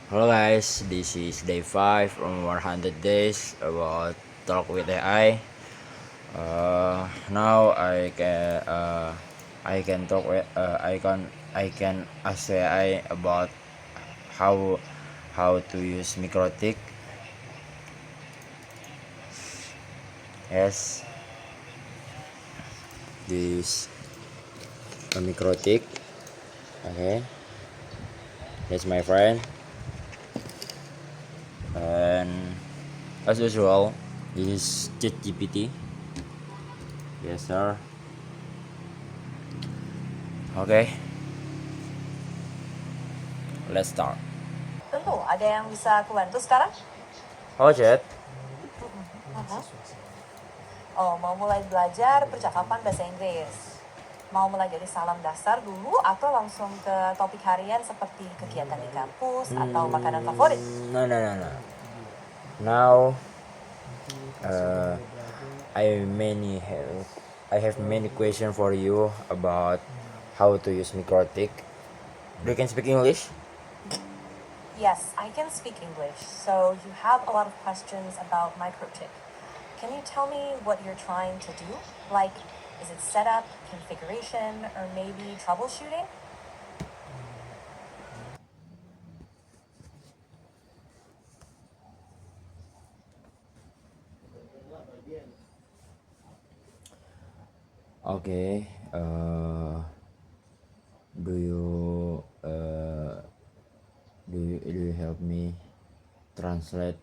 Hello guys, this is day 5 from 100 days about talk with AI. Now I can talk with I can ask AI about how how to use MikroTik. Yes, this a MikroTik. Okay, that's my friend. And as usual, this is ChatGPT. Yes sir. Okay, let's start. Tentu, ada yang bisa aku bantu sekarang? Oh Chat. Mhm. Oh, mau mulai belajar percakapan bahasa Inggris? Mau mulai dari salam dasar dulu atau langsung ke topik harian seperti kegiatan di kampus atau makanan favorit? No. Now, uh, I have many questions for you about how to use MikroTik. You can speak English? Yes, I can speak English, so you have a lot of questions about microchip. Can you tell me what you're trying to do? Like, is it setup, configuration, or maybe troubleshooting? Okay. Do you uh, do you help me translate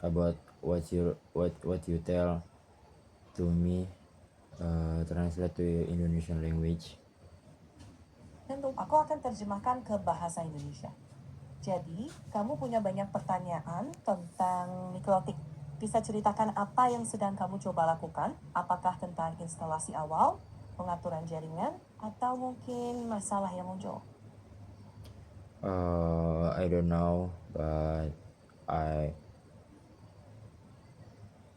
about what you tell to me? Translate to Indonesian language. Tentu, aku akan terjemahkan ke bahasa Indonesia. Jadi, kamu punya banyak pertanyaan tentang mikrotik. Bisa ceritakan apa yang sedang kamu coba lakukan? Apakah tentang instalasi awal, pengaturan jaringan, atau mungkin masalah yang muncul? I don't know, but I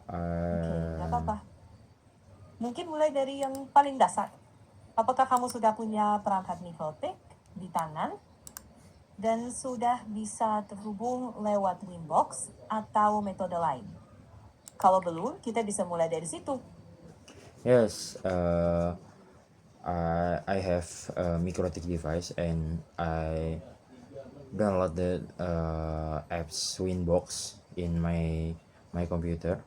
Oke, nggak I apa-apa. Mungkin mulai dari yang paling dasar. Apakah kamu sudah punya perangkat mikrotik di tangan dan sudah bisa terhubung lewat Winbox atau metode lain? Kalau belum, kita bisa mulai dari situ. yes. I have a MikroTik device and I downloaded apps Winbox in my computer.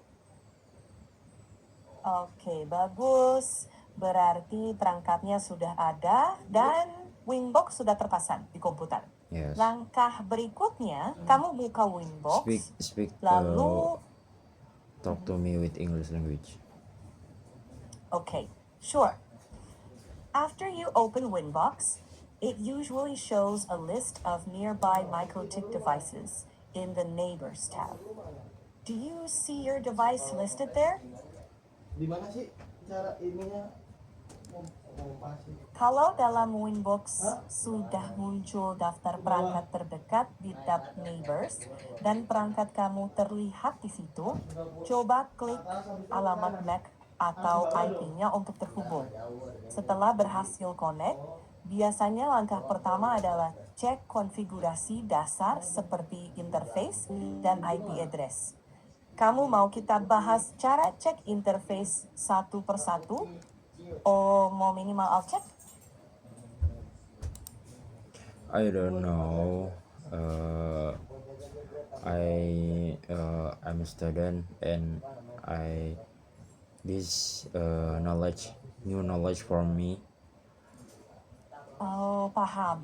Oke, bagus. Berarti perangkatnya sudah ada dan Winbox sudah terpasang di komputer. Yes. Langkah berikutnya, kamu buka Winbox, Speak. lalu Talk to me with English language. okay, sure. After you open Winbox, it usually shows a list of nearby MikroTik devices in the Neighbors tab. Do you see your device listed there? Di mana sih cara ininya? Kalau dalam Winbox sudah muncul daftar perangkat terdekat di tab Neighbors dan perangkat kamu terlihat di situ, coba klik alamat MAC atau IP-nya untuk terhubung. Setelah berhasil connect, biasanya langkah pertama adalah cek konfigurasi dasar seperti interface dan IP address. Kamu mau kita bahas cara cek interface satu persatu? Oh, mau minimal alt check? I don't know. I'm a student and I this new knowledge for me. Oh, paham.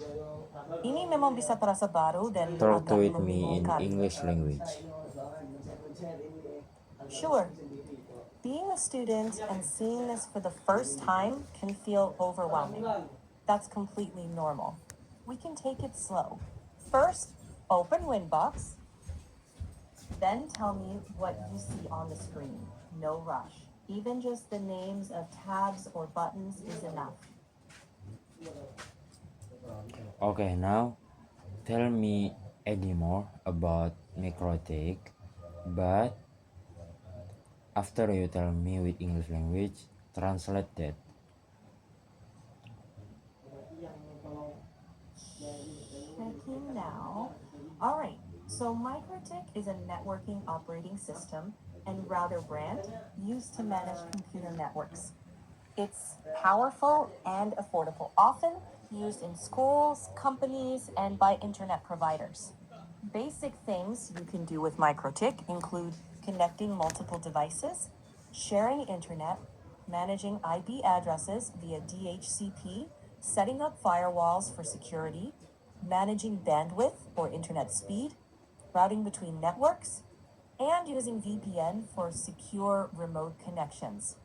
Ini memang bisa terasa baru dan Talk to agak with me in membingungkan. English language. Sure, being a student and seeing this for the first time can feel overwhelming. That's completely normal. We can take it slow. First, open Winbox, then tell me what you see on the screen. No rush. Even just the names of tabs or buttons is enough. Okay, now tell me any more about MikroTik, but after you tell me with English language, translate that. Checking now. Alright, so MikroTik is a networking operating system and router brand used to manage computer networks. It's powerful and affordable, often used in schools, companies, and by internet providers. Basic things you can do with MikroTik include connecting multiple devices, sharing internet, managing IP addresses via DHCP, setting up firewalls for security, managing bandwidth or internet speed, routing between networks, and using VPN for secure remote connections.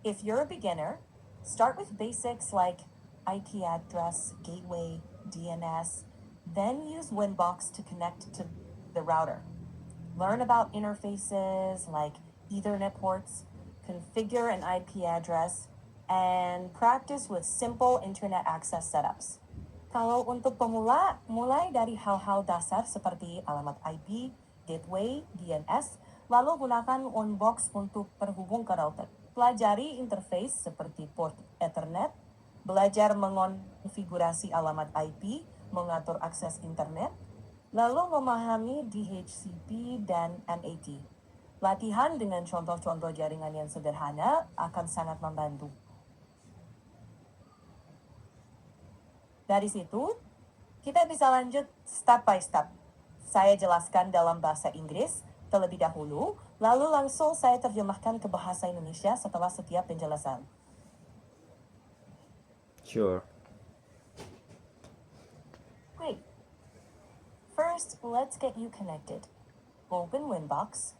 If you're a beginner, start with basics like IP address, gateway, DNS, then use Winbox to connect to the router. Learn about interfaces like Ethernet ports, configure an IP address, and practice with simple internet access setups. Kalau untuk pemula, mulai dari hal-hal dasar seperti alamat IP, gateway, DNS, lalu gunakan Winbox untuk terhubung ke router. Pelajari interface seperti port Ethernet, belajar mengonfigurasi alamat IP, mengatur akses internet, lalu memahami DHCP dan NAT. Latihan dengan contoh-contoh jaringan yang sederhana akan sangat membantu. Dari situ, kita bisa lanjut step by step. Saya jelaskan dalam bahasa Inggris terlebih dahulu, lalu langsung saya terjemahkan ke bahasa Indonesia setelah setiap penjelasan. Sure. Great. First, let's get you connected. Open Winbox.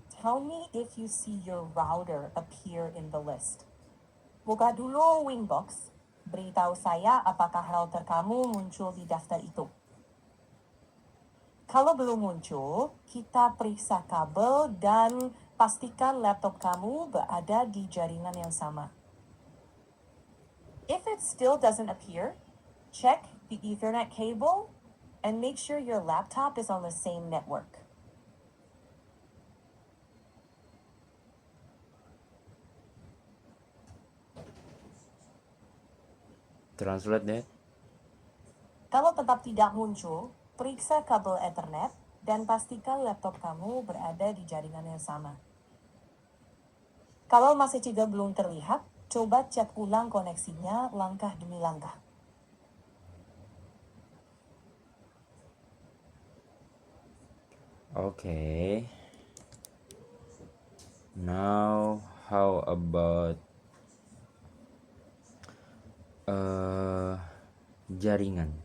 Tell me if you see your router appear in the list. Buka dulu Winbox. Beritahu saya apakah router kamu muncul di daftar itu. Kalau belum muncul, kita periksa kabel dan pastikan laptop kamu berada di jaringan yang sama. If it still doesn't appear, check the Ethernet cable and make sure your laptop is on the same network. Translate that. Kalau tetap tidak muncul, periksa kabel Ethernet dan pastikan laptop kamu berada di jaringan yang sama. Kalau masih juga belum terlihat, coba cek ulang koneksinya langkah demi langkah. Okay. Now, how about jaringan?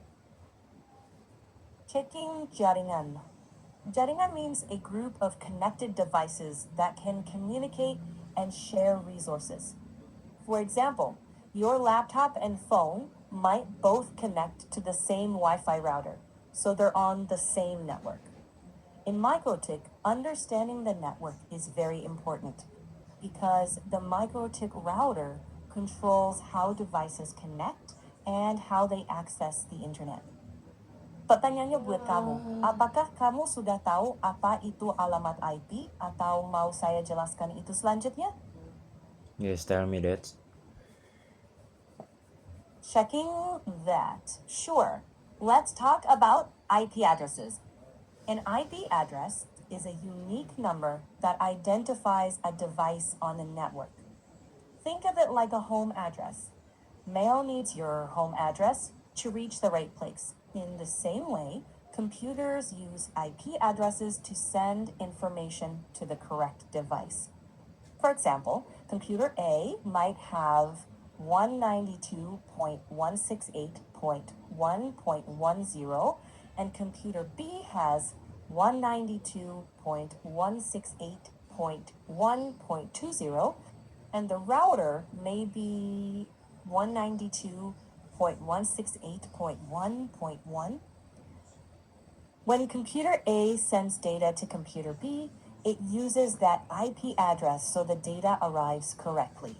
Checking jaringan. Jaringan means a group of connected devices that can communicate and share resources. For example, your laptop and phone might both connect to the same Wi-Fi router, so they're on the same network. In MikroTik, understanding the network is very important because the MikroTik router controls how devices connect and how they access the internet. Pertanyaannya buat kamu, apakah kamu sudah tahu apa itu alamat IP atau mau saya jelaskan itu selanjutnya? Yes, tell me that. Checking that. Sure. Let's talk about IP addresses. An IP address is a unique number that identifies a device on the network. Think of it like a home address. Mail needs your home address to reach the right place. In the same way, computers use IP addresses to send information to the correct device. For example, computer A might have 192.168.1.10 and computer B has 192.168.1.20 and the router may be 192.168.1.1. When computer A sends data to computer B, it uses that IP address so the data arrives correctly.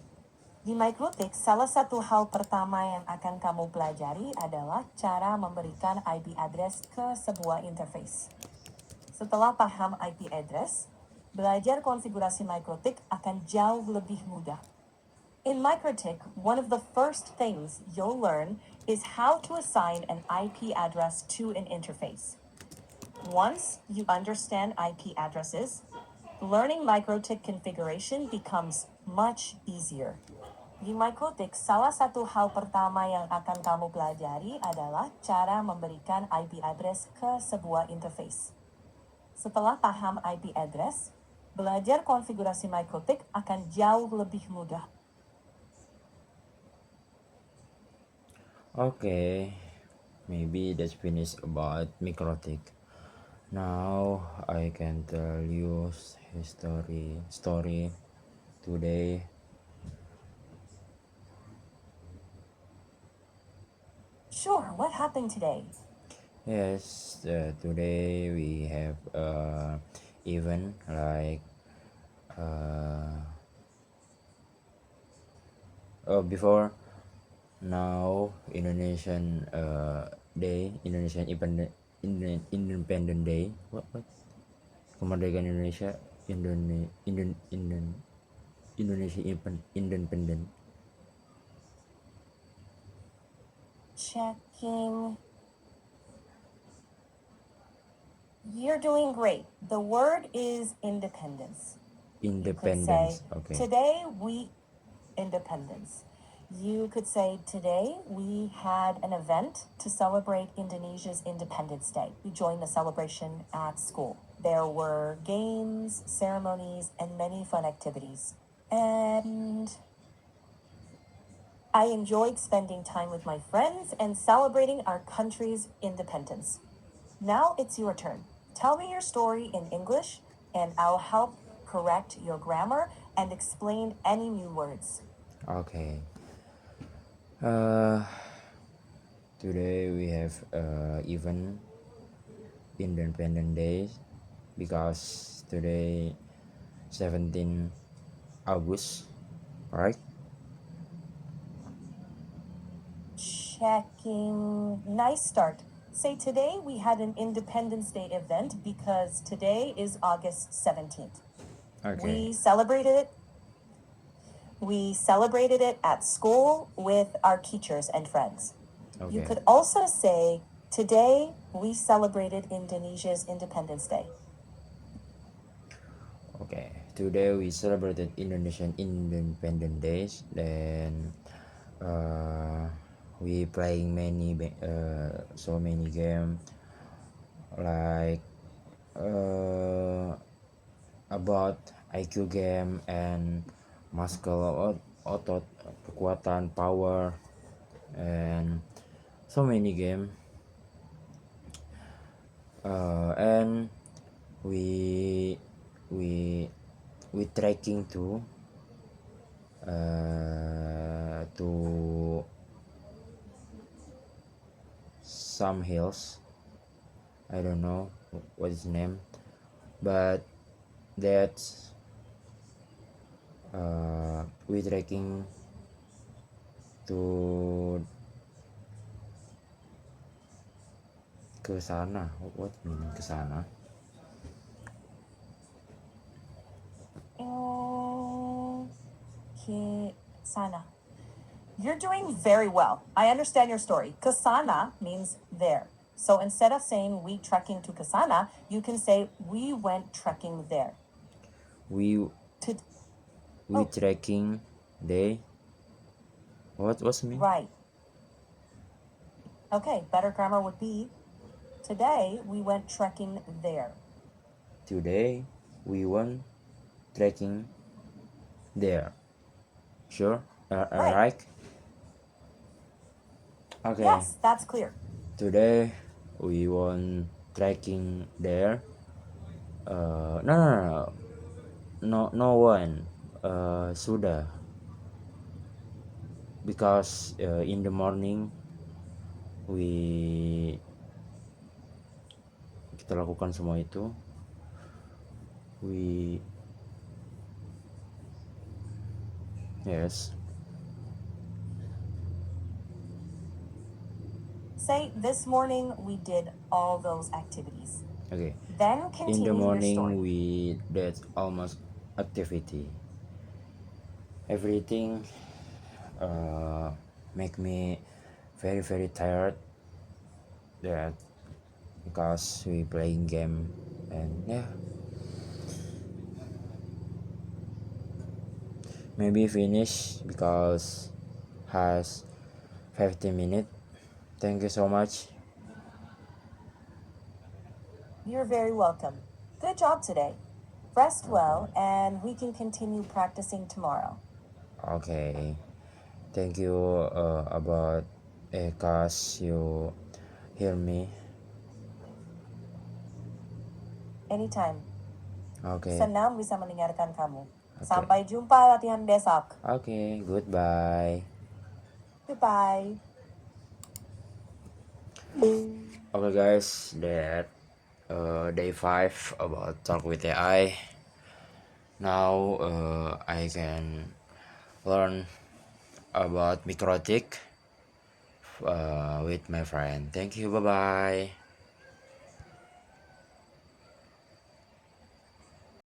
Di MikroTik, salah satu hal pertama yang akan kamu pelajari adalah cara memberikan IP address ke sebuah interface. Setelah paham IP address, belajar konfigurasi MikroTik akan jauh lebih mudah. In MikroTik, one of the first things you'll learn is how to assign an IP address to an interface. Once you understand IP addresses, learning MikroTik configuration becomes much easier. Di MikroTik, salah satu hal pertama yang akan kamu pelajari adalah cara memberikan IP address ke sebuah interface. Setelah paham IP address, belajar konfigurasi MikroTik akan jauh lebih mudah. Okay, maybe that's finished about MikroTik. Now I can tell you story today. Sure, what happened today? Yes, today we have event like before now Indonesian Independent Day. What? Kemerdekaan Indonesia, Indonesia Independent. Checking. You're doing great. The word is independence. You could say, Independence. Okay. today we independence. You could say, today we had an event to celebrate Indonesia's Independence Day. We joined the celebration at school. There were games, ceremonies, and many fun activities. And I enjoyed spending time with my friends and celebrating our country's independence. Now it's your turn. Tell me your story in English, and I'll help correct your grammar and explain any new words. Okay. Today we have event Independent Day because today 17 August, right? Checking. Nice start. Say today we had an Independence Day event because today is August 17th. Okay. We celebrated it at school with our teachers and friends. You Okay. could also say, today we celebrated Indonesia's Independence Day. Okay. Today we celebrated Indonesian Independent Days. Then we playing so many game like about IQ game and muscle otot, kekuatan, power, and so many game. And we we we trekking to some hills. I don't know what is name, but that's we trekking to ke sana. What meaning ke sana? Sana. You're doing very well. I understand your story. Kasana means there. So instead of saying we trekking to Kasana, you can say we went trekking there. We To we Oh. trekking day. What was mean? Right. Okay, better grammar would be today we went trekking there. Today we went trekking there. Sure. Right. Right. Okay. Yes, that's clear. Today we went trekking there. No one. Sudah. Because in the morning kita lakukan semua itu. Yes. Say this morning we did all those activities. Okay. Then In continue the your morning story. we did almost activity. Everything make me very tired. That because we playing game, and yeah, maybe finish because has 15 minutes. Thank you so much. You're very welcome. Good job today. Rest well, and we can continue practicing tomorrow. Okay, thank you about cause you hear me. Anytime. Okay, Senang bisa mendengarkan kamu. okay, Sampai jumpa latihan besok. okay, goodbye. Goodbye. Okay guys, that day 5 about talk with AI. Now I can learn about Mikrotik with my friend. Thank you, bye bye.